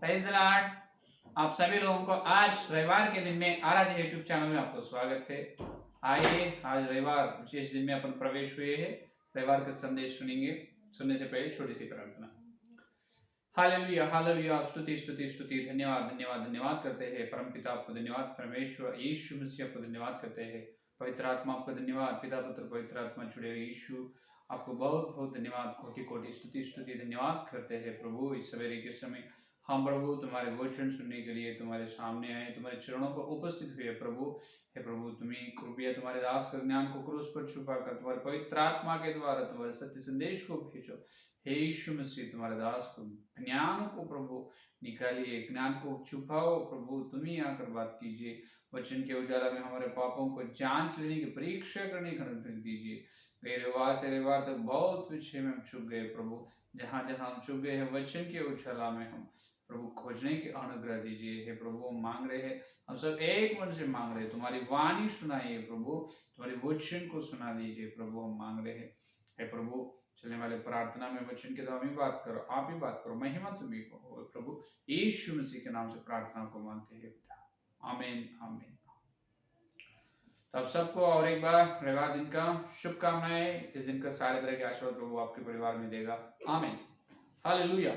Praise the Lord. आप सभी लोगों को आज रविवार के दिन में आराध्य यूट्यूब चैनल में आपको स्वागत है। आइए आज रविवार विशेष दिन में अपन प्रवेश हुए हैं। रविवार का संदेश सुनेंगे। सुनने से पहले छोटी सी प्रार्थना। हालेलुया हालेलुया, स्तुति स्तुति स्तुति, धन्यवाद धन्यवाद धन्यवाद करते हैं परम पिता आपको धन्यवाद, परमेश्वर यीशु मसीह आपको धन्यवाद करते हैं, पवित्र आत्मा आपको धन्यवाद, पिता पुत्र पवित्र आत्मा जुड़े हुए यीशु आपको बहुत बहुत धन्यवाद, कोटि कोटि स्तुति स्तुति धन्यवाद करते हैं प्रभु। इस सवेरे के समय हम प्रभु तुम्हारे वचन सुनने के लिए तुम्हारे सामने आए, तुम्हारे चरणों पर उपस्थित हुए प्रभु। हे प्रभु, तुम्हें कृपया तुम्हारे दास का ज्ञान को क्रूस पर छुपा कर तुम्हारे पवित्र आत्मा के द्वारा तुम्हारे सत्य संदेश को भेजो। हे यीशु मसीह, तुम्हारे दास को ज्ञान को प्रभु निकालिए, ज्ञान को छुपाओ प्रभु, तुम ही आकर बात कीजिए। वचन के उजाला में हमारे पापों को जांच लेने की परीक्षा करने का अनुग्रह दीजिए। रविवार से रविवार तक बहुत विषय में हम चुप गए प्रभु, जहाँ जहाँ हम चुप गए हैं वचन के उजाला में हम प्रभु खोजने के अनुग्रह दीजिए। हे प्रभु, हम मांग रहे हैं, हम सब एक मन से मांग रहे हैं, तुम्हारी वाणी सुनाइए प्रभु, तुम्हारे वचन को सुना दीजिए प्रभु, हम मांग रहे हैं। हे प्रभु, चलने वाले प्रार्थना में वचन के द्वारा ही बात करो, आप ही बात करो, महिमा तुम्ही को हो प्रभु। यीशु मसीह के नाम से प्रार्थना को मांगते हैं पिता, आमीन आमीन। तो आप सबको और एक बार रविवार दिन का शुभकामनाएं। इस दिन का सारे तरह के आशीर्वाद प्रभु आपके परिवार में देगा, आमीन हालेलुया।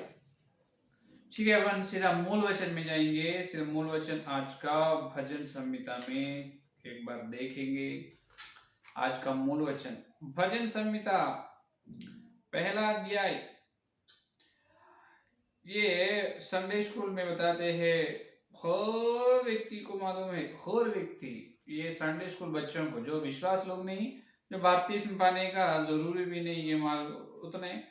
ठीक है, अपन सीधा मूल वचन में जाएंगे। सीधा मूल वचन आज का भजन संहिता में एक बार देखेंगे। आज का मूल वचन भजन संहिता पहला अध्याय। ये संडे स्कूल में बताते हैं, हर व्यक्ति को मालूम है, हर व्यक्ति, ये संडे स्कूल बच्चों को, जो विश्वास लोग नहीं, जो बपतिस्मा पाने का जरूरी भी नहीं है मालूम, उतने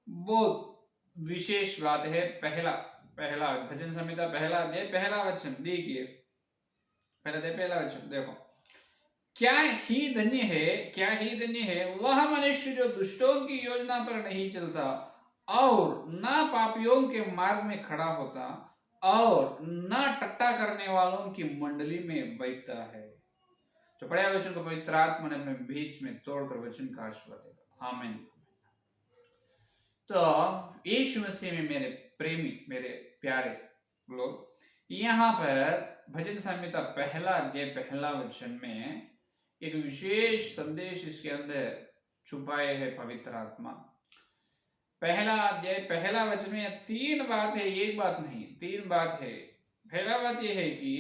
बहुत विशेष बात है। पहला पहला भजन संहिता पहला अध्याय पहला वचन देखिए, पहला अध्याय पहला वचन देखो। क्या ही धन्य है, क्या ही धन्य है वह मनुष्य जो दुष्टों की योजना पर नहीं चलता और ना पापियों के मार्ग में खड़ा होता और ना टट्टा करने वालों की मंडली में बैठता है। जो पढ़े वचन को पवित्र आत्मा ने अपने बीच में तोड़कर वचन का आशीर्वाद देगा, आमीन। तो यीशु मसीह में मेरे प्रेमी, मेरे प्यारे लोग, यहाँ पर भजन संहिता पहला अध्याय पहला वचन में एक विशेष संदेश इसके अंदर छुपाए है पवित्र आत्मा। पहला अध्याय पहला वचन में तीन बात है, एक बात नहीं, तीन बात है। पहला बात यह है कि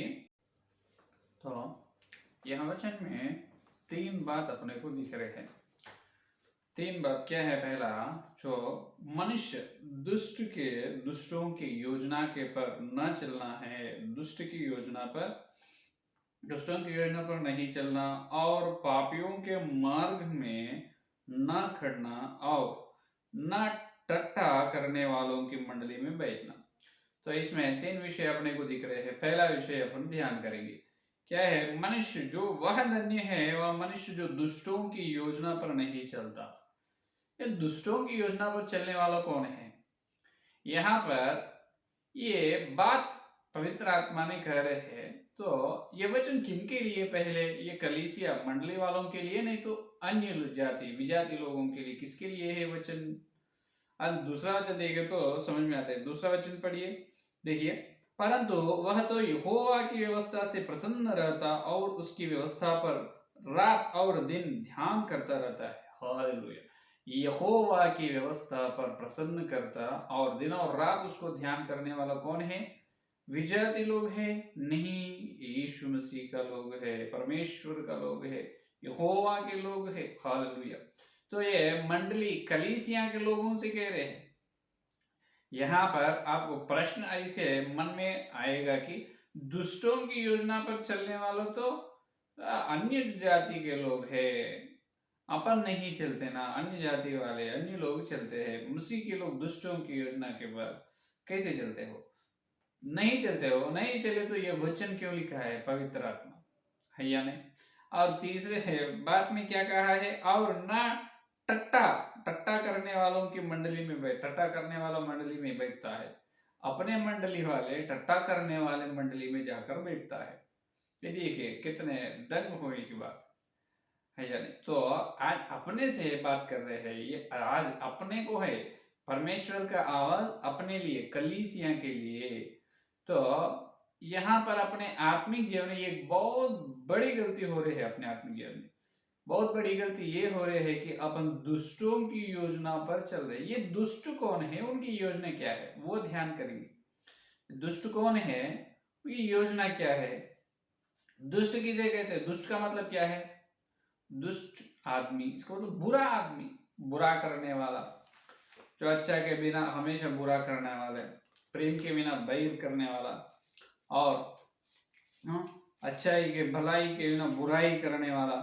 तो यह वचन में तीन बात अपने को दिख रहे हैं। तीन बात क्या है? पहला, जो मनुष्य दुष्टों की योजना के पर न चलना है, दुष्टों की योजना पर नहीं चलना और पापियों के मार्ग में न खड़ना और न टट्टा करने वालों की मंडली में बैठना। तो इसमें तीन विषय अपने को दिख रहे हैं। पहला विषय अपन ध्यान करेंगे, क्या है? मनुष्य जो वह धन्य है वह मनुष्य जो दुष्टों की योजना पर नहीं चलता। ये दुष्टों की योजना पर चलने वाला कौन है? यहाँ पर ये बात पवित्र आत्मा ने कह रहे हैं। तो ये वचन किनके लिए? पहले ये कलीसिया मंडली वालों के लिए, नहीं तो अन्य जाति विजाति लोगों के लिए। किसके लिए है वचन? अब दूसरा वचन देखे तो समझ में आता है। दूसरा वचन पढ़िए, देखिए। परंतु वह तो यहोवा की व्यवस्था से प्रसन्न रहता और उसकी व्यवस्था पर रात और दिन ध्यान करता रहता है। हालेलुया। यहोवा की व्यवस्था पर प्रसन्न करता और दिन और रात उसको ध्यान करने वाला कौन है? विजाति लोग है? नहीं, यीशु मसीह का लोग है, परमेश्वर का लोग है, यहोवा के लोग है। हालेलुया। तो ये मंडली कलीसिया के लोगों से कह रहे हैं। यहाँ पर आपको प्रश्न ऐसे मन में आएगा कि दुष्टों की योजना पर चलने वाला तो अन्य जाति के लोग हैं, अपन नहीं चलते ना, अन्य जाति वाले अन्य लोग चलते हैं। मसीह के लोग दुष्टों की योजना के बाद कैसे चलते हो? नहीं चलते हो। नहीं चले तो ये वचन क्यों लिखा है पवित्र आत्मा हैया ने? और तीसरे बात में क्या कहा है? और ना टट्टा करने वालों की मंडली में टट्टा करने वाला मंडली में बैठता है। अपने मंडली वाले टट्टा करने वाले मंडली में जाकर बैठता है। ये देखिए कितने दंग होने की बात है या नहीं? तो आज अपने से बात कर रहे हैं, ये आज अपने को है। परमेश्वर का आवाज अपने लिए, कलीसिया के लिए। तो यहाँ पर अपने आत्मिक जीवन में एक बहुत बड़ी गलती हो रही है। अपने आत्मिक जीवन में बहुत बड़ी गलती ये हो रही है कि अपन दुष्टों की योजना पर चल रहे। ये दुष्ट कौन है, उनकी योजना क्या है, वो ध्यान करेंगे। दुष्ट कौन है, उनकी योजना क्या है। दुष्ट किसे कहते हैं? दुष्ट का मतलब क्या है? दुष्ट आदमी, इसको मतलब बुरा आदमी, बुरा करने वाला, जो अच्छा के बिना हमेशा बुरा करने वाले, प्रेम के बिना बैर करने वाला, और अच्छाई के भलाई के बिना बुराई करने वाला।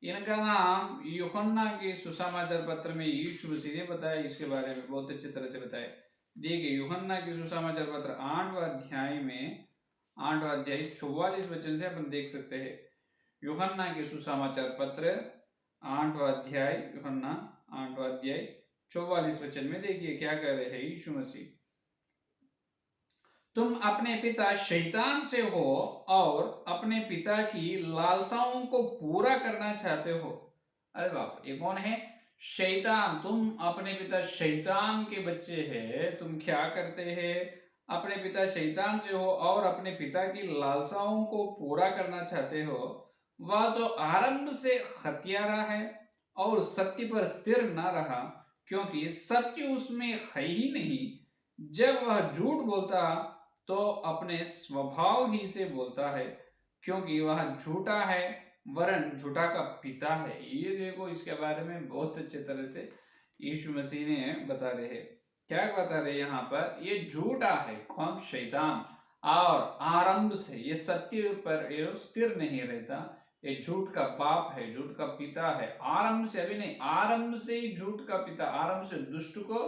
इनका नाम यूहन्ना के सुसमाचार पत्र में यीशु मसीह ने बताया। इसके बारे में बहुत अच्छी तरह से बताया। देखिए यूहन्ना के सुसमाचार पत्र 8वां अध्याय में, 8वां अध्याय 44 वचन से अपन देख सकते हैं। यूहन्ना के सुसमाचार पत्र 8वां अध्याय, यूहन्ना 8वां अध्याय 44 वचन में देखिए क्या कह रहे हैं यीशु मसीह। तुम अपने पिता शैतान से हो और अपने पिता की लालसाओं को पूरा करना चाहते हो। अरे बाप, ये कौन है? शैतान। तुम अपने पिता शैतान के बच्चे हैं। तुम क्या करते हैं? अपने पिता शैतान से हो और अपने पिता की लालसाओं को पूरा करना चाहते हो। वह तो आरंभ से हत्यारा है और सत्य पर स्थिर न रहा, क्योंकि सत्य उसमें है ही नहीं। जब वह झूठ बोलता तो अपने स्वभाव ही से बोलता है, क्योंकि वह झूठा है, वरन झूठा का पिता है। ये देखो, इसके बारे में बहुत अच्छे तरह से यीशु मसीह ने बता रहे हैं। क्या बता रहे यहाँ पर? ये झूठा है। कौन? शैतान। और आरंभ से ये सत्य पर स्थिर नहीं रहता। ये झूठ का बाप है, झूठ का पिता है। आरंभ से, अभी नहीं, आरंभ से ही झूठ का पिता। आरंभ से दुष्ट को,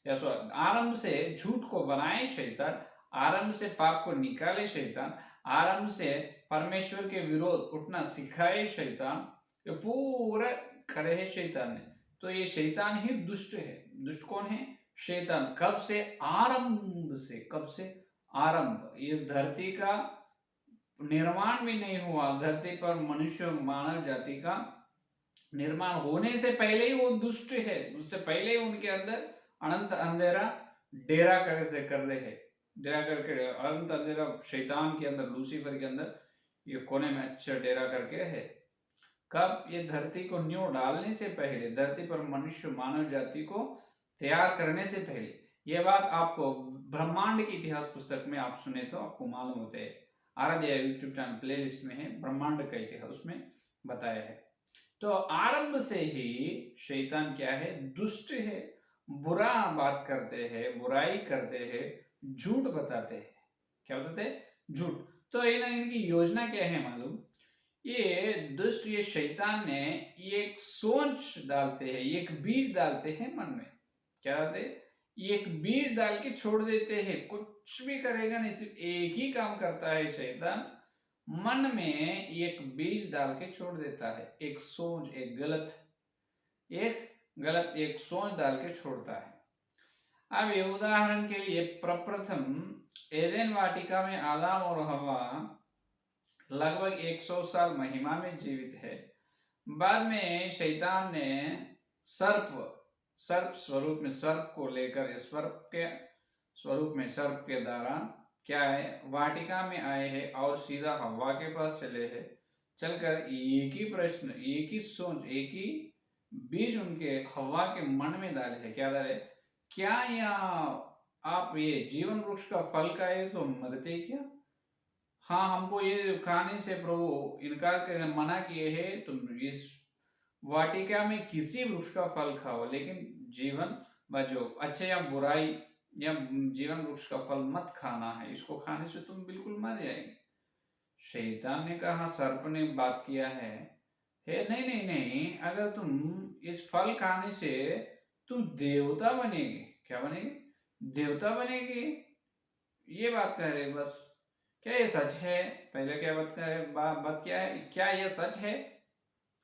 या सॉरी, आरंभ से झूठ को बनाए शैतान, आरंभ से पाप को निकाले शैतान, आरंभ से परमेश्वर के विरोध उठना सिखाए शैतान। ये पूरा करे है शैतान ने। तो ये शैतान ही दुष्ट है। दुष्ट कौन है? शैतान। कब से? आरंभ से। कब से? आरंभ। इस धरती का निर्माण भी नहीं हुआ, धरती पर मनुष्य मानव जाति का निर्माण होने से पहले ही वो दुष्ट है। उससे पहले ही उनके अंदर अनंत अंधेरा डेरा कर रहे हैं। डेरा करके अनंत अंधेरा शैतान के अंदर, लूसीफर के अंदर ये कोने में अच्छा डेरा करके है। कब? ये धरती को नींव डालने से पहले, धरती पर मनुष्य मानव जाति को तैयार करने से पहले। ये बात आपको ब्रह्मांड की इतिहास पुस्तक में आप सुने तो आपको मालूम होते है। आराध्या यूट्यूब चैनल प्लेलिस्ट में है, ब्रह्मांड का इतिहास, उसमें बताया है। तो आरंभ से ही शैतान क्या है? दुष्ट है, बुरा बात करते हैं, बुराई करते हैं, झूठ बताते हैं। क्या बताते हैं? झूठ। तो इनकी योजना क्या है मालूम? ये दुष्ट, ये शैतान ने एक सोच डालते हैं, एक बीज डालते हैं मन में। क्या डालते? एक बीज डाल के छोड़ देते हैं। कुछ भी करेगा नहीं, सिर्फ एक ही काम करता है शैतान, मन में एक बीज डाल के छोड़ देता है। एक सोच, एक गलत एक सोच डाल के छोड़ता है। अब ये उदाहरण के लिए प्रप्रथम एदेन वाटिका में आदम और हवा लगभग 100 साल महिमा में जीवित है। बाद में शैतान ने सर्प स्वरूप में, सर्प को लेकर, सर्प के स्वरूप में, सर्प के द्वारा क्या है, वाटिका में आए हैं और सीधा हवा के पास चले हैं। चलकर एक ही प्रश्न, एक ही सोच, एक ही बीज उनके हवा के मन में डाले हैं। क्या डाले? क्या यहाँ आप ये जीवन वृक्ष का फल खाए तो मरते क्या? हाँ, हमको ये खाने से प्रभु इनकार कर मना किए है, तुम इस वाटिका में किसी वृक्ष का फल खाओ, लेकिन जीवन बचो, अच्छे या बुराई या जीवन वृक्ष का फल मत खाना है, इसको खाने से तुम बिल्कुल मर जाएंगे। शैतान ने कहा, सर्प ने बात किया है, नहीं नहीं नहीं, अगर तुम इस फल खाने से तुम देवता बनेगी। क्या बनेगी? देवता बनेगी। ये बात कह रहे बस। क्या ये सच है? पहले क्या बात कह रहे, बात क्या है? क्या ये सच है?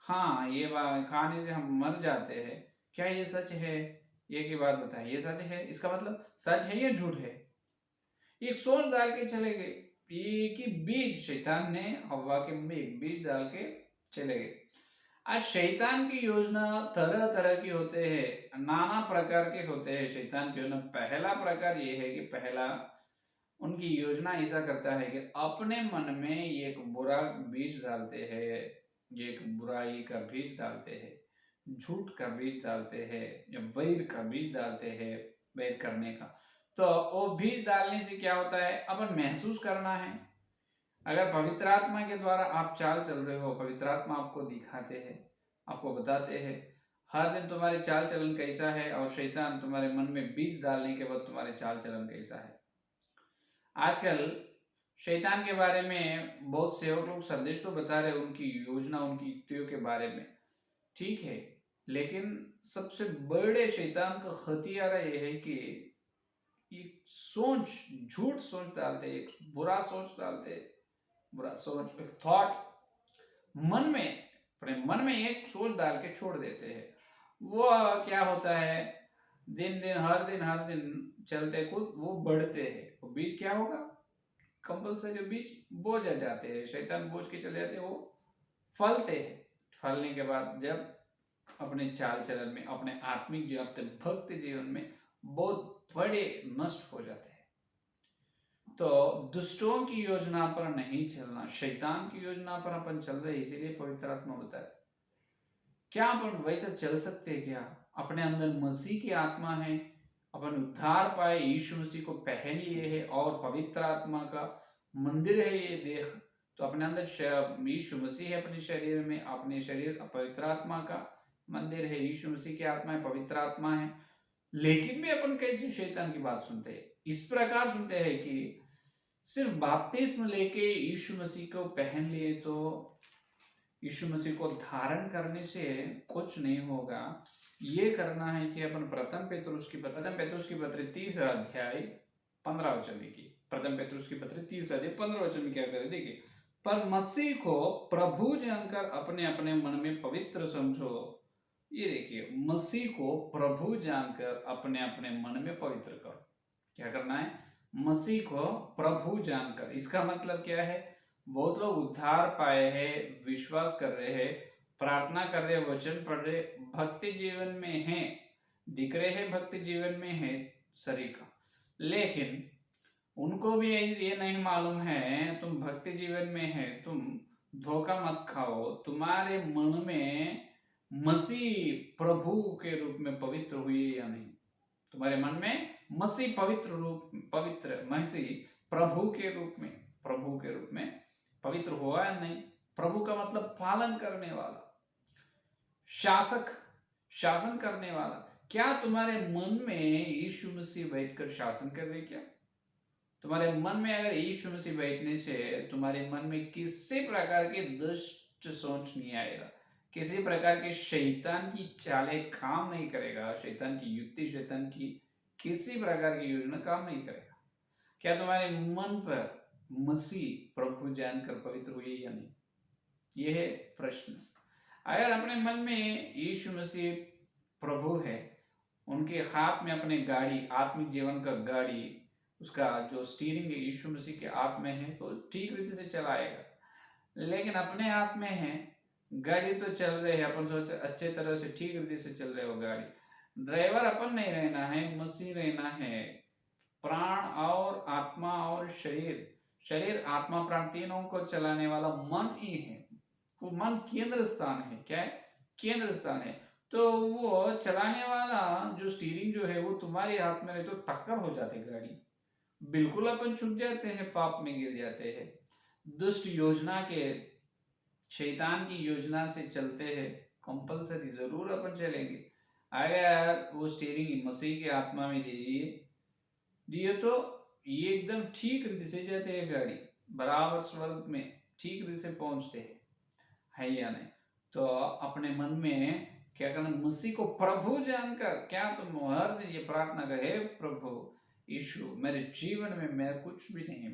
हाँ, ये बात खाने से हम मर जाते हैं। क्या ये सच है? ये की बात बताए, ये सच है। इसका मतलब सच है या झूठ है? एक सोच डाल के चले गए। एक ही बीज शैतान ने हवा के मुंह में एक बीज डाल के चले गए। आज शैतान की योजना तरह तरह की होते हैं, नाना प्रकार के होते हैं शैतान की योजना। पहला प्रकार ये है कि पहला उनकी योजना ऐसा करता है कि अपने मन में एक बुरा बीज डालते हैं, एक बुराई का बीज डालते हैं, झूठ का बीज डालते हैं, या बैर का बीज डालते हैं, बैर करने का। तो वो बीज डालने से क्या होता है, अपन महसूस करना है। अगर पवित्र आत्मा के द्वारा आप चाल चल रहे हो, पवित्र आत्मा आपको दिखाते हैं, आपको बताते हैं हर दिन तुम्हारे चाल चलन कैसा है, और शैतान तुम्हारे मन में बीज डालने के बाद तुम्हारे चाल चलन कैसा है। आजकल शैतान के बारे में बहुत से और लोग संदेश तो बता रहे, उनकी योजना, उनकी युक्तियों के बारे में, ठीक है, लेकिन सबसे बड़े शैतान का हथियार ये है कि एक सोच, झूठ सोच डालते, एक बुरा सोच डालते, बुरा सोच, एक थॉट मन में, अपने मन में एक सोच डाल के छोड़ देते हैं। वो क्या होता है, दिन दिन हर दिन चलते खुद वो बढ़ते हैं। वो बीज क्या होगा, कंपल्सरी बीज बोझ आ जाते हैं, शैतान बोझ के चले जाते हैं, वो फलते हैं। फलने के बाद जब अपने चाल चलन में, अपने आत्मिक जीवन, अपने भक्ति जीवन में बहुत बड़े नष्ट हो जाते हैं। तो दुष्टों की योजना पर नहीं चलना, शैतान की योजना पर अपन चल रहे, इसीलिए पवित्र आत्मा बताए। क्या अपन वैसे चल सकते हैं क्या? अपने अंदर मसीह की आत्मा है, अपन उद्धार पाए, यीशु मसीह को पहन लिए है, और पवित्र आत्मा का मंदिर है ये देह। तो अपने अंदर यीशु मसीह है, अपने शरीर में, अपने शरीर पवित्र आत्मा का मंदिर है, यीशु मसीह की आत्मा है, पवित्र आत्मा है। लेकिन भी अपन कैसे शैतान की बात सुनते हैं? इस प्रकार सुनते हैं कि सिर्फ बपतिस्म लेके यीशु मसीह को पहन लिए तो यीशु मसीह को धारण करने से कुछ नहीं होगा। ये करना है कि अपन प्रथम पेतरुस की पत्री 3 अध्याय 15 वचन देखिए। प्रथम पेतरुस की पत्री 3 अध्याय 15 वचन में क्या करे देखिए, पर मसीह को प्रभु जानकर अपने अपने मन में पवित्र समझो। ये देखिए, मसीह को प्रभु जानकर अपने अपने मन में पवित्र करो। क्या करना है? मसीह को प्रभु जानकर। इसका मतलब क्या है? बहुत लोग उद्धार पाए हैं, विश्वास कर रहे हैं, प्रार्थना कर रहे, वचन पढ़ रहे, भक्ति जीवन में हैं, दिख रहे हैं, भक्ति जीवन में है शरीर का, लेकिन उनको भी ये नहीं मालूम है तुम भक्ति जीवन में है, तुम धोखा मत खाओ, तुम्हारे मन में मसीह प्रभु के रूप में पवित्र हुए या नहीं। तुम्हारे मन में मसीह पवित्र मसीह प्रभु के रूप में पवित्र हुआ या नहीं। प्रभु का मतलब पालन करने वाला, शासन करने वाला। क्या तुम्हारे मन में यीशु मसीह बैठकर शासन कर रहे? क्या तुम्हारे मन में अगर यीशु मसीह बैठने से तुम्हारे मन में किसी प्रकार की दुष्ट सोच नहीं आएगा, किसी प्रकार के शैतान की चालें काम नहीं करेगा, शैतान की युक्ति, शैतान की किसी प्रकार की योजना काम नहीं करेगा। क्या तुम्हारे मन पर मसीह प्रभु जानकर पवित्र हुए या नहीं? यह है प्रश्न। अगर अपने मन में यीशु मसीह प्रभु है, उनके हाथ में अपने गाड़ी, आत्मिक जीवन का गाड़ी, उसका जो स्टीयरिंग है यीशु मसीह के हाथ में है, तो ठीक रीति से चलाएगा। लेकिन अपने हाथ में है, गाड़ी तो चल रही है, अपन सोचते अच्छे तरह से ठीक रीति से चल रहे हो गाड़ी, ड्राइवर अपन नहीं रहना है, मसीह रहना है। प्राण और आत्मा और शरीर आत्मा प्राण तीनों को चलाने वाला मन ही है। वो मन केंद्र स्थान है। क्या है? केंद्र स्थान है। तो वो चलाने वाला जो स्टीयरिंग जो है वो तुम्हारे हाथ में रहे तो टक्कर हो जाती गाड़ी, बिल्कुल अपन छूट जाते हैं, पाप में गिर जाते हैं। दुष्ट योजना के, शैतान की योजना से चलते हैं, कंपलसरी जरूर अपन चलेंगे। अगर वो स्टीयरिंग मसीह की आत्मा में दिए तो ये एकदम ठीक रीति से जाते हैं गाड़ी, बराबर स्वर्ग में ठीक रीति से पहुंचते हैं, है या नहीं? तो अपने मन में क्या करना, मसीह को प्रभु जानकर। क्या तुम हर दिन ये प्रार्थना कर, हे प्रभु यीशु, मेरे जीवन में मैं कुछ भी नहीं,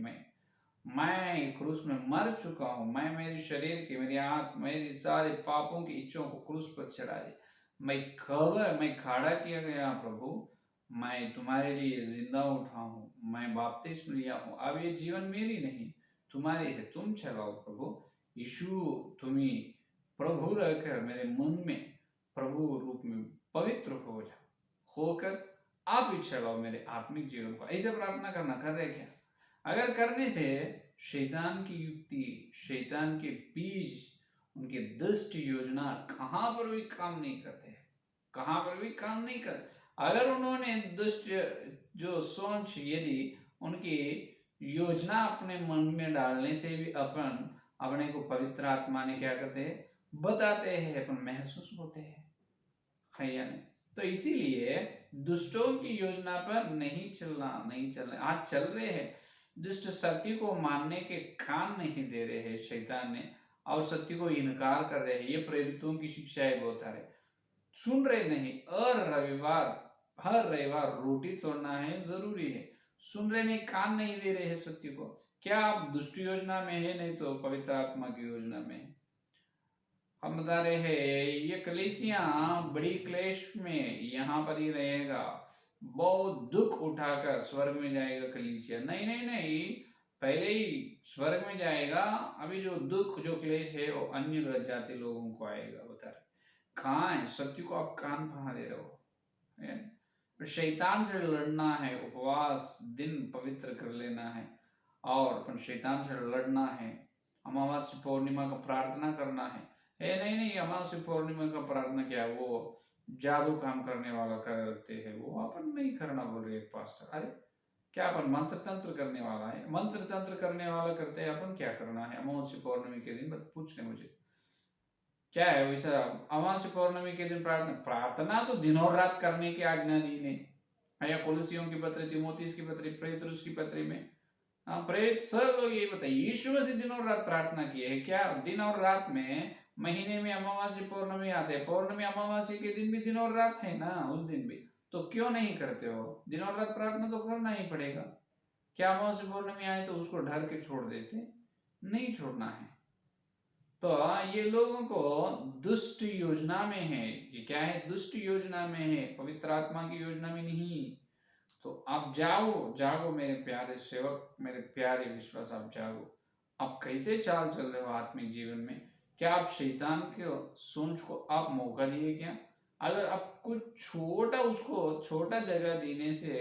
मैं क्रूस में मर चुका हूं, मैं मेरे शरीर की, मेरी आंख, मेरी सारे पापों की इच्छाओं को क्रूस पर चढ़ा दे, मैं खड़ा किया गया प्रभु, मैं तुम्हारे लिए जिंदा उठा हूं, मैं बपतिस्म लिया हूं, अब ये जीवन मेरी नहीं तुम्हारी है, तुम चलाओ प्रभु यीशु, तुम ही प्रभु रहकर मेरे मन में प्रभु रूप में पवित्र हो जा होकर आप ही चलाओ मेरे आत्मिक जीवन को। ऐसे प्रार्थना करना, कर रहे क्या? अगर करने से शैतान की युक्ति, शैतान के बीज, उनके दुष्ट योजना कहां पर भी काम नहीं करते, कहां पर भी काम नहीं कर। अगर उन्होंने दुष्ट जो सोच, यदि उनकी योजना अपने मन में डालने से भी अपन अपने को पवित्र आत्मा ने क्या करते हैं, बताते हैं, अपन महसूस होते हैं, है या नहीं? तो इसीलिए दुष्टों की योजना पर नहीं चलना। आज चल रहे हैं, दुष्ट सत्य को मानने के कान नहीं दे रहे हैं शैतान ने, और सत्य को इनकार कर रहे हैं। ये प्रेरितों की शिक्षाएं बहुत है, सुन रहे नहीं। हर रविवार रोटी तोड़ना है जरूरी है, सुन रहे नहीं, कान नहीं दे रहे हैं सत्य को। क्या आप दुष्ट योजना में है? नहीं तो पवित्र आत्मा की योजना में है। हम बता रहे हैं ये कलीसिया बड़ी क्लेश में यहाँ पर ही रहेगा, बहुत दुख उठाकर स्वर्ग में जाएगा कलीसिया। नहीं नहीं नहीं, पहले ही स्वर्ग में जाएगा। अभी जो दुख, जो क्लेश है वो अन्य जाति लोगों को आएगा। बता रहे कहाँ है सत्य को, आप कान कहाँ दे रहे हो? शैतान से लड़ना है, उपवास दिन पवित्र कर लेना है, और अपन शैतान से लड़ना है। अमावस्या पौर्णिमा का प्रार्थना करना है। नहीं नहीं, अमावस्या पौर्णिमा का प्रार्थना क्या है, वो जादू काम करने वाला कर रखते हैं, वो अपन नहीं करना बोल रहे पास्टर। अरे क्या अपन मंत्र तंत्र करने वाला है? मंत्र तंत्र करने वाला करते हैं, अपन क्या करना है अमावस्या पौर्णिमा के दिन? पूछ रहे मुझे क्या है वैसा अमावस्या पौर्णमी के दिन प्रार्थना तो दिन और रात करने की आज्ञा दी ने। या कुलसियों की पत्री, तिमोथी की पत्री, प्रेरित की पत्री में प्रेरित सब लोग यही बताइए, यीशु मसीह दिन और रात प्रार्थना किए है। क्या दिन और रात में महीने में अमावस्या पौर्णमी आते हैं, पौर्णमी अमावस्या के दिन भी दिन और रात है ना, उस दिन भी तो क्यों नहीं करते हो? दिन और रात प्रार्थना तो करना ही पड़ेगा। क्या अमावस्या पौर्णमी आए तो उसको ढर के छोड़ देते? नहीं छोड़ना है। तो ये लोगों को दुष्ट योजना में है। ये क्या है? दुष्ट योजना में है, पवित्र आत्मा की योजना में नहीं। तो आप जागो मेरे प्यारे सेवक, मेरे प्यारे विश्वास, आप जागो। आप कैसे चाल चल रहे हो आत्मिक जीवन में? क्या आप शैतान के सोच को आप मौका दिए क्या? अगर आप कुछ उसको छोटा जगह देने से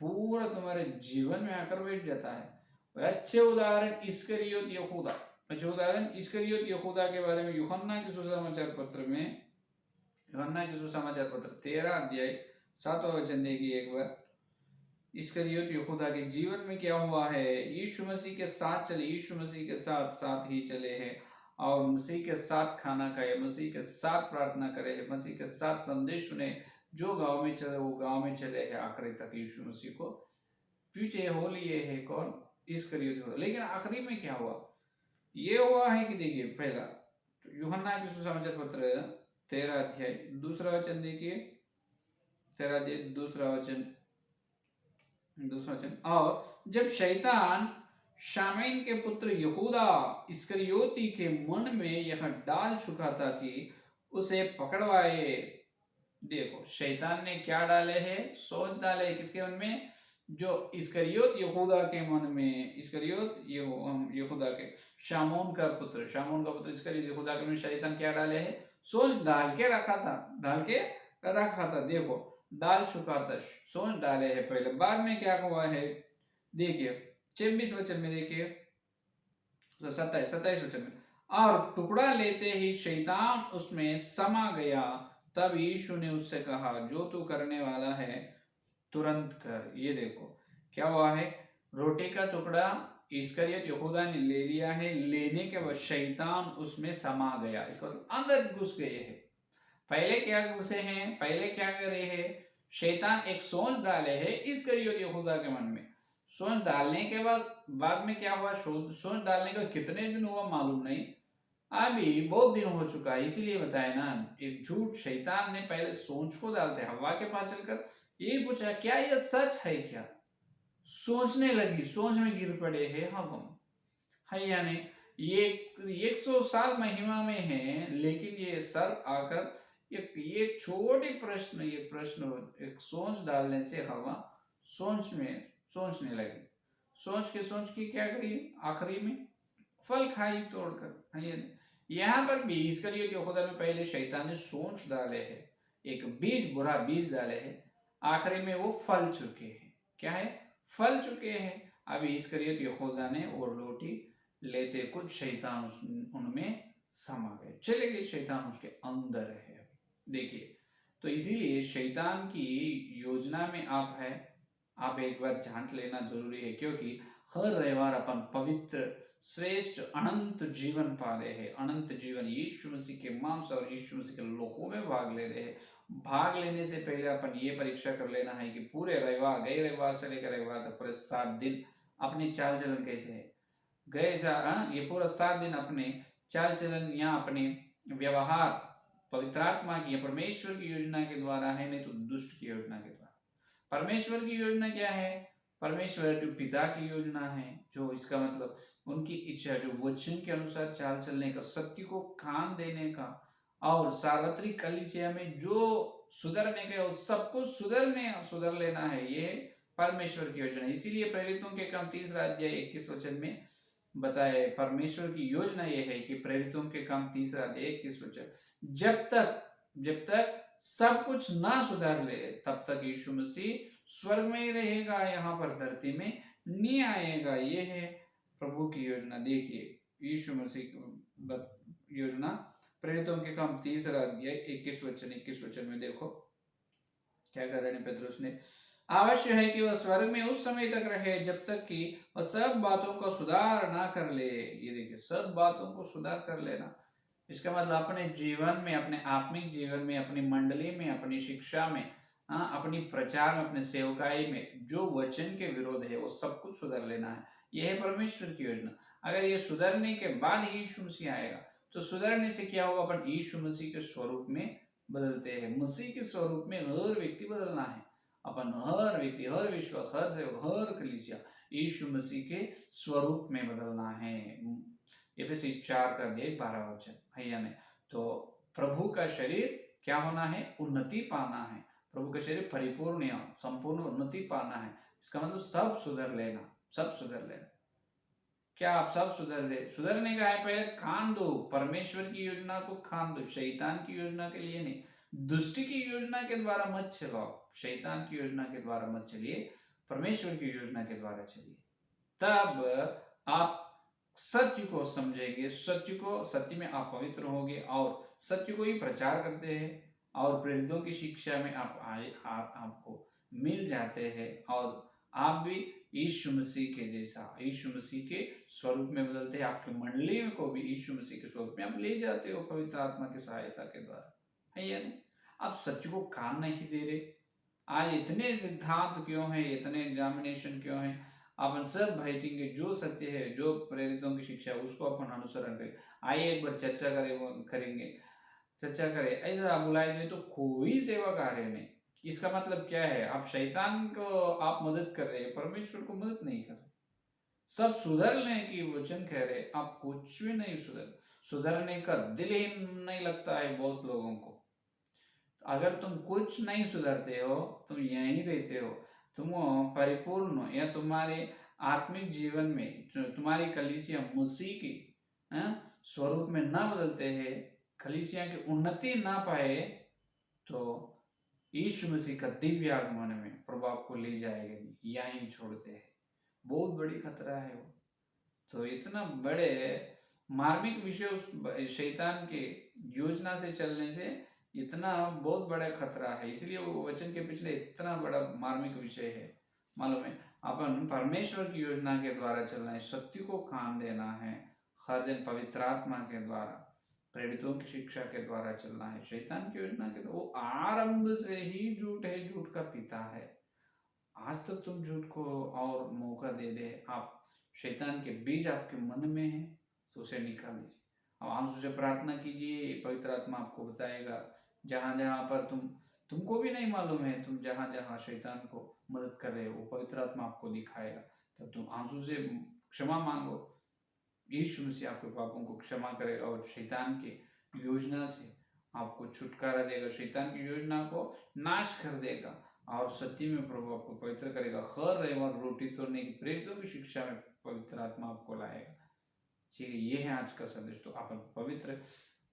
पूरा तुम्हारे जीवन में आकर बैठ जाता है। अच्छे उदाहरण इस्करियोत यहूदा, अच्छा उदाहरण इस्करियोत यहूदा के बारे में यूहन्ना के सुसमाचार पत्र में, यूहन्ना के सुसमाचार पत्र 13 अध्याय 7वां वचन देखिए एक बार। इस्करियोत यहूदा के जीवन में क्या हुआ है? यीशु मसीह के साथ चले, यीशु मसीह के साथ ही चले हैं, और मसीह के साथ खाना खाए, मसीह के साथ प्रार्थना करे है, मसीह के साथ संदेश सुने। जो गांव में चले वो गांव में चले हैं आखिरी तक, यीशु मसीह को पीछे हो लिए है कौन? इस्करियोत यहूदा। लेकिन आखिरी में क्या हुआ? ये हुआ है कि देखिए पहला तो यूहन्ना के सुसमाचार पत्र 13 अध्याय 2 वचन देखिए, 13 अध्याय 2 वचन। और जब शैतान शामीन के पुत्र यहूदा इस्करियोती के मन में यह डाल चुका था कि उसे पकड़वाए। देखो शैतान ने क्या डाले हैं? सोच डाले किसके मन में? जो इस्करियोत यहूदा के मन में, इस्करियोत यहूदा के, शामोन का पुत्र इस्करियोत यहूदा के मन में शैतान क्या डाले हैं? सोच डाल के रखा था। देखो डाल चुका था, सोच डाले हैं पहले, बाद में क्या हुआ है देखिए 26 वचन में देखिए, 27 वचन में, और टुकड़ा लेते ही शैतान उसमें समा गया। तब यीशु ने उससे कहा, जो तू करने वाला है तुरंत कर। ये देखो क्या हुआ है? रोटी का टुकड़ा इस्करियोत यहूदा ने ले लिया है, लेने के बाद शैतान उसमें समा गया, इसका मतलब अंदर घुस गए हैं। पहले क्या घुसे हैं? पहले क्या करे हैं? शैतान एक सोच डाले है इस्करियोत यहूदा के मन में। सोच डालने के बाद में क्या हुआ? सोच डालने का कितने दिन हुआ मालूम नहीं, अभी बहुत दिन हो चुका है। इसीलिए बताया ना, एक झूठ शैतान ने पहले सोच को डालते हवा के पास चलकर यही पूछा, क्या यह सच है क्या? सोचने लगी, सोच में गिर पड़े हैं हम, है या नहीं? ये 100 साल महिमा में है, लेकिन ये सर्प आकर ये छोटे प्रश्न, ये प्रश्न एक सोच डालने से हवा सोचने लगी। सोच के क्या करी? आखिरी में फल खाई तोड़कर, है या नहीं? यहाँ पर भी इसकरियोती यहूदा में पहले शैतान ने सोच डाले है, एक बीज, बुरा बीज डाले है, आखिरी में वो फल चुके हैं। क्या है? फल चुके हैं। अभी इसकरियोती यहूदा ने वो रोटी लेते कुछ शैतान उनमें समा गए, चले गए, शैतान उसके अंदर है। देखिए, तो इसीलिए शैतान की योजना में आप है, आप एक बार जांच लेना जरूरी है, क्योंकि हर रविवार अपन पवित्र श्रेष्ठ अनंत जीवन पा रहे हैं। अनंत जीवन यीशु मसीह के मांस और यीशु मसीह के लोगों में भाग ले रहे हैं। भाग लेने से पहले अपन ये परीक्षा कर लेना है कि पूरे रविवार, गए रविवार से लेकर रविवार तक पूरे 7 दिन अपनी चाल चलन कैसे है। ये पूरा 7 दिन अपने चाल चलन या अपने व्यवहार पवित्र आत्मा की या परमेश्वर की योजना के द्वारा है, नहीं तो दुष्ट की योजना के द्वारा। परमेश्वर की योजना क्या है? परमेश्वर जो पिता की योजना है, जो इसका मतलब उनकी इच्छा, जो वचन के अनुसार चाल चलने का, सत्य को कान देने का, और सार्वत्रिक कलीसिया में जो सुधरने के सबको सुधर लेना है, ये परमेश्वर की योजना। इसीलिए प्रेरितों के काम 3 अध्याय 21 वचन में बताए, परमेश्वर की योजना यह है कि प्रेरितों के काम 3 अध्याय 21 वचन, जब तक सब कुछ ना सुधार ले तब तक यीशु मसीह स्वर्ग में ही रहेगा, यहाँ पर धरती में नहीं आएगा। ये है प्रभु की योजना। देखिए, यीशु मसीह की योजना प्रेरितों के काम 3 अध्याय 21 वचन में देखो क्या कह रहे हैं पतरस ने, आवश्यक है कि वह स्वर्ग में उस समय तक रहे जब तक कि वह सब बातों का सुधार ना कर ले। ये देखिए, सब बातों को सुधार कर लेना, इसका मतलब अपने जीवन में, अपने आत्मिक जीवन में, अपनी मंडली में, अपनी शिक्षा में, अपनी प्रचार में, अपने सेवकाई में जो वचन के विरोध है वो सब कुछ सुधर लेना है। यह है परमेश्वर की योजना। अगर ये सुधरने के बाद यीशु मसीह आएगा, तो सुधरने से क्या होगा? अपन यीशु मसीह के स्वरूप में बदलते हैं। मसीह के स्वरूप में हर व्यक्ति बदलना है। अपन हर व्यक्ति, हर विश्वास, हर सेवक, हर कलीसिया यीशु मसीह के स्वरूप में बदलना है। एफएसी 4:12 वचन है या नहीं? तो प्रभु का शरीर क्या होना है? उन्नति पाना है। प्रभु का शरीर परिपूर्ण या संपूर्ण उन्नति पाना है। इसका मतलब सब सुधर लेना, सब सुधर लेना। क्या आप सब सुधर ले? सुधरने का है, पहले खान दो, परमेश्वर की योजना को खान दो, शैतान की योजना के लिए नहीं। दुष्ट की योजना के द्वारा मत चलाओ, शैतान की योजना के द्वारा मत चलिए, परमेश्वर की योजना के द्वारा चलिए। तब आप सत्य को समझेंगे, सत्य में आप पवित्र होंगे और सत्य को ही प्रचार करते हैं, और प्रेरितों की शिक्षा में आपको मिल जाते हैं, और आप भी यीशु मसीह के जैसा, यीशु मसीह के स्वरूप में बदलते हैं। आपकी मंडली को भी यीशु मसीह के स्वरूप में आप ले जाते हो पवित्र आत्मा की सहायता के द्वारा, है या नहीं? आप सत्य को कान नहीं दे रहे। आज इतने सिद्धांत क्यों है, इतने एग्जामिनेशन क्यों है? अपन सब बैठेंगे, जो सत्य है, जो प्रेरितों की शिक्षा है, उसको अपन अनुसरण करें। आइए एक बार चर्चा करें। ऐसा बुलाएंगे तो कोई सेवा कार्य नहीं। इसका मतलब क्या है? आप शैतान को आप मदद कर रहे हैं, परमेश्वर को मदद नहीं कर रहे। सब सुधरने की वचन कह रहे, आप कुछ भी नहीं सुधरने का दिल ही नहीं लगता है बहुत लोगों को। अगर तुम कुछ नहीं सुधरते हो, तुम यहीं रहते हो, तुम परिपूर्ण या तुम्हारे आत्मिक जीवन में तुम्हारी कलीसिया मसीह की स्वरूप में ना बदलते हैं, कलीसिया की उन्नति ना पाए, तो यीशु मसीह का दिव्य आगमन में प्रभु आपको ले जाएगा, यहीं छोड़ते हैं। बहुत बड़ी खतरा है वो। तो इतना बड़े मार्मिक विषय उस शैतान के योजना से चलने से इतना बहुत बड़ा खतरा है, इसलिए वो वचन के पिछले इतना बड़ा मार्मिक विषय है। मालूम है, अपन परमेश्वर की योजना के द्वारा चलना है, सत्य को कान देना है, हर दिन पवित्र आत्मा के द्वारा, प्रेरितों की शिक्षा के द्वारा चलना है। शैतान की योजना के वो आरंभ से ही झूठ है, झूठ का पिता है। आज तक तुम झूठ को और मौका दे दे, आप शैतान के बीज आपके मन में है तो उसे निकाल दीजिए। अब आप उसे प्रार्थना कीजिए, पवित्र आत्मा आपको बताएगा। जहां जहां पर तुमको भी नहीं मालूम है, तुम जहां जहां शैतान को मदद कर रहे हो, पवित्र आत्मा आपको दिखाएगा। तब तुम आंसू से क्षमा मांगो, यीशु मसीह आपके पापों को क्षमा करेगा और शैतान की योजना से आपको छुटकारा देगा, शैतान की योजना को नाश कर देगा, और सत्य में प्रभु आपको पवित्र करेगा। हर रविवार रोटी तोड़ने की, प्रेरितों की शिक्षा में पवित्र आत्मा आपको लाएगा। ठीक है, ये है आज का संदेश। तो अपन पवित्र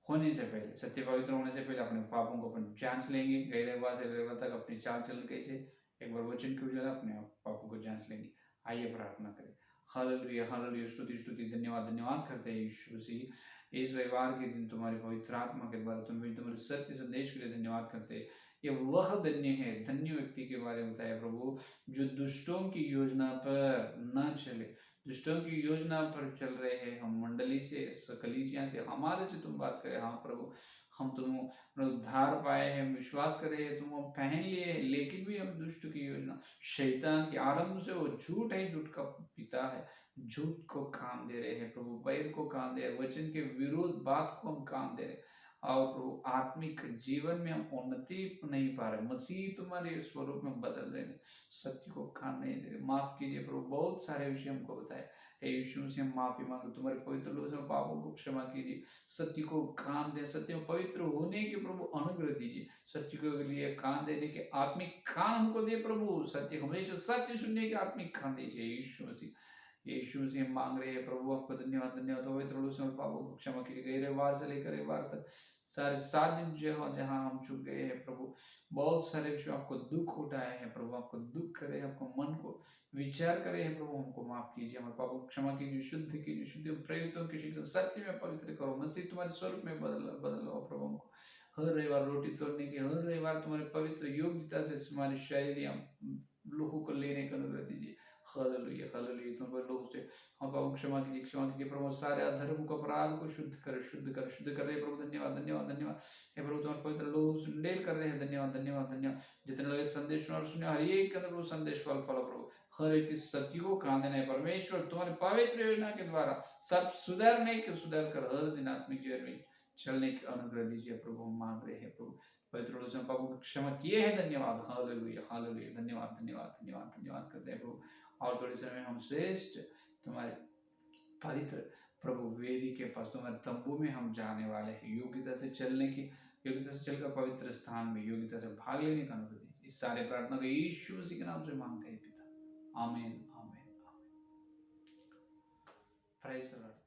होने से पहले, सत्य पवित्र होने से पहले अपने पापों को अपन जांच लेंगे, गए रविवार से रविवार तक अपनी चाल चलन कैसे, एक बार वचन की जो है अपने पापों को जांच लेंगे। आइए प्रार्थना करें। हालेलुया हालेलुया, स्तुति स्तुति, धन्यवाद धन्यवाद करते हैं यीशु मसीह। इस रविवार के दिन तुम्हारे पवित्र आत्मा के द्वारा तुम्हारे सत्य संदेश के लिए धन्यवाद करते हैं। ये वह धन्य है, धन्य व्यक्ति के बारे में बताया प्रभु, जो दुष्टों की योजना पर न चले, दुष्टों की योजना पर चल रहे हैं। हम मंडली से, कलीसिया से, हमारे से तुम बात करें। हाँ प्रभु, हम तुम उद्धार पाए हैं, विश्वास करे हैं, तुम पहन लिए हैं, लेकिन भी हम दुष्ट की योजना, शैतान के आरंभ से वो झूठ है, झूठ का पिता है, झूठ को काम दे रहे हैं प्रभु, बैर को काम दे रहे हैं, वचन के विरोध बात को हम काम दे रहे हैं। और प्रभु आत्मिक जीवन में हम उन्नति नहीं पा रहे, मसीह तुम्हारे स्वरूप में बदल रहे हैं, सत्य को काम नहीं दे रहे। माफ कीजिए प्रभु, बहुत सारे विषय हमको बताए। हे यीशु मसीह, हम माफी मांगो, तुम्हारे पवित्र लोगों से पापों को क्षमा कीजिए, सत्य को काम दे, सत्य में पवित्र होने के प्रभु अनुग्रह दीजिए, सत्य के लिए कान देने के आत्मिक कान हमको दे प्रभु, सत्य हमेशा सत्य सुनने के आत्मिक कान दीजिए यीशु मसीह। यीशु मसीह हम मांग रहे हैं प्रभु, आपको धन्यवाद धन्यवाद। पवित्र लोगों से पापों को क्षमा कीजिए। गए रविवार से लेकर रविवार तक सारे 7 दिन जहाँ हम चुक गए हैं प्रभु, बहुत सारे विषय आपको दुख उठाए हैं प्रभु, आपको दुख करे, आपको मन को विचार करे हैं प्रभु, हमको माफ कीजिए, हमारे पापों को क्षमा कीजिए, शुद्ध कीजिए, शुद्ध प्रेरितों की शिक्षा सत्य में पवित्र करो, मसीह तुम्हारे स्वरूप में बदलो प्रभु हमको। हर रविवार रोटी तोड़ने की, हर रविवार तुम्हारे पवित्र योग्यता से हमारी शैलियां लोगों को लेने का अनुग्रह दीजिए। हालेलुया हालेलुया, तुम्हारे लोग से हम पापों क्षमा कीजिए प्रभु, सारे अधर्म को, अपराध को शुद्ध कर रहे हैं प्रभु। धन्यवाद धन्यवाद धन्यवाद हे प्रभु, तुम्हारे पवित्र लोग सुंडेल कर रहे हैं। धन्यवाद धन्यवाद धन्यवाद, जितने लोग संदेश और सुने, हर एक के अंदर प्रभु संदेश फल प्रभु, हर एक सत्य को काम देना है परमेश्वर, तुम्हारे पवित्र योजना के द्वारा सब सुधर कर हर दिन आत्मिक जीवन में चलने की अनुग्रह दीजिए प्रभु, हम मांग रहे हैं प्रभु। पवित्र लोग से पापों को क्षमा किए हैं। धन्यवाद हालेलुया हालेलुया, धन्यवाद धन्यवाद धन्यवाद धन्यवाद करते हैं प्रभु। और थोड़े समय हम श्रेष्ठ तुम्हारे पवित्र प्रभु वेदी के पास, तुम्हारे तंबू में हम जाने वाले हैं, योग्यता से चलने की, योग्यता से चलकर पवित्र स्थान में योग्यता से भाग लेने का अनुग्रह दीजिए। इस सारे प्रार्थना को यीशु मसीह के नाम से मांगते हैं पिता, आमीन आमीन आमीन। Praise the Lord.